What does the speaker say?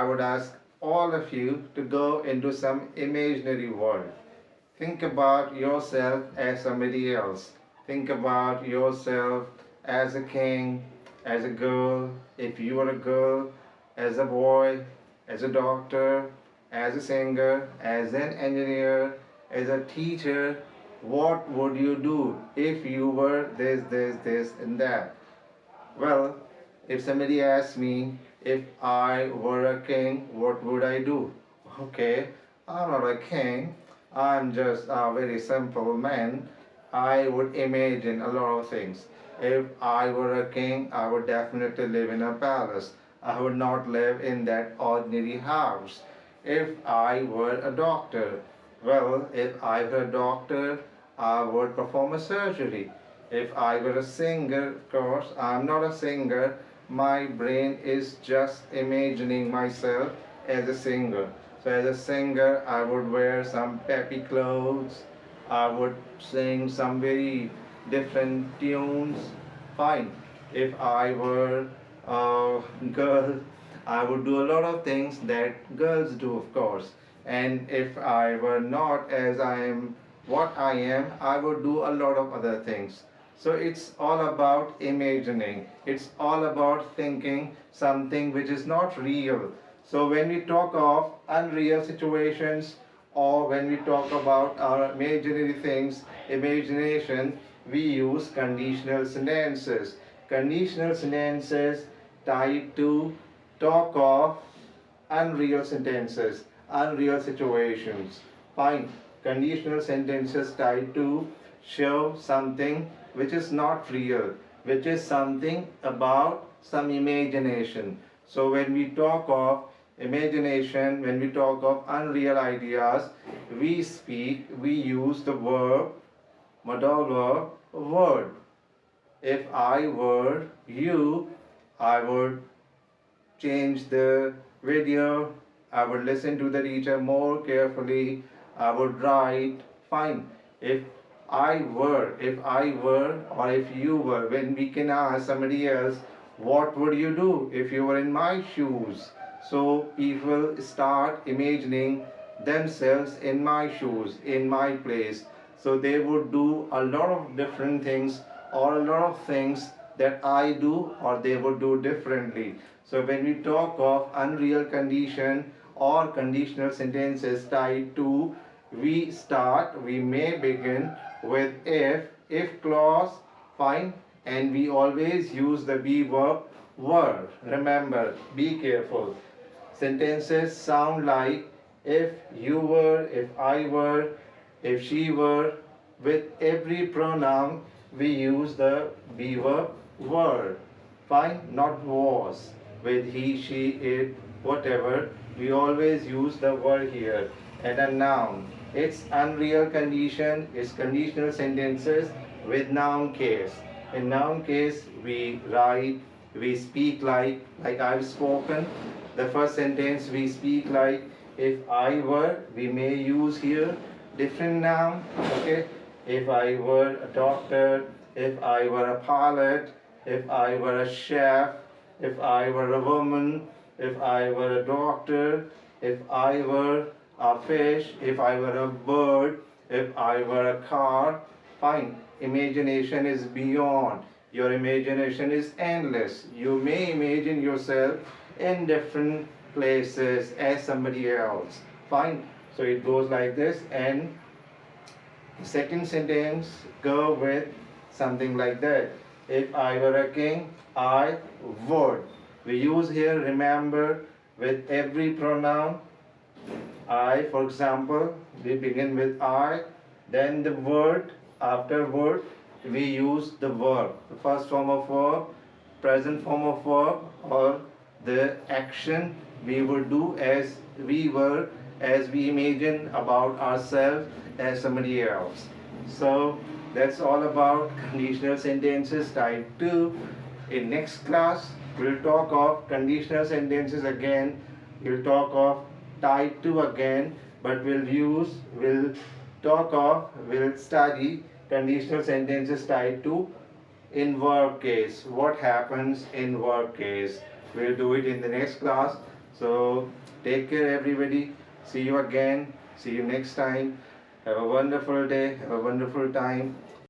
I would ask all of you to go into some imaginary world. Think about yourself as somebody else. Think about yourself as a king, as a girl, if you are a girl, as a boy, as a doctor, as a singer, as an engineer, as a teacher. What would you do if you were this, and that? Well, if somebody asks me if I were a king, what would I do? Okay, I'm not a king. I'm just a very simple man. I would imagine a lot of things. If I were a king, I would definitely live in a palace. I would not live in that ordinary house. If I were a doctor, well, if I were a doctor, I would perform a surgery. If I were a singer, of course, I'm not a singer. My brain is just imagining myself as a singer. So as a singer, I would wear some peppy clothes. I would sing some very different tunes. Fine. If I were a girl, I would do a lot of things that girls do, of course. And if I were not as I am, what I am, I would do a lot of other things. So it's all about imagining. It's all about thinking something which is not real. So when we talk of unreal situations or when we talk about our imaginary things, imagination, we use conditional sentences. Conditional sentences type to talk of unreal sentences, unreal situations. Fine. Conditional sentences type to show something which is not real, which is something about some imagination. So when we talk of imagination, when we talk of unreal ideas, we use the verb, modal verb, word. If I were you, I would change the video, I would listen to the teacher more carefully, I would write. Fine. If I were, or if you were, when we can ask somebody else, what would you do if you were in my shoes? So people start imagining themselves in my shoes, in my place. So they would do a lot of different things or a lot of things that I do or they would do differently. So when we talk of unreal condition or conditional sentences type 2, we may begin with if clause, fine, and we always use the be verb were. Remember, be careful. Sentences sound like if you were, if I were, if she were. With every pronoun, we use the be verb were. Fine, not was. With he, she, it, whatever, we always use the were here. And a noun. It's unreal condition, it's conditional sentences with noun case. In noun case, we write, we speak like I've spoken. The first sentence we speak like if I were, we may use here different noun. Okay, if I were a doctor, if I were a pilot, if I were a chef, if I were a woman, if I were a doctor, if I were a fish, if I were a bird, if I were a car. Fine. Imagination is beyond. Your imagination is endless. You may imagine yourself in different places as somebody else. Fine. So it goes like this, and second sentence go with something like that. If I were a king, I would. We use here, remember, with every pronoun. I, for example, we begin with I, then the word, after word, we use the verb. The first form of verb, present form of verb, or the action we would do as we were, as we imagine about ourselves as somebody else. So that's all about conditional sentences type 2. In next class, we'll talk of conditional sentences again. We'll talk of type 2 again, but we'll study conditional sentences type 2 in verb case. What happens in verb case? We'll do it in the next class. So take care, everybody. See you again. See you next time. Have a wonderful day. Have a wonderful time.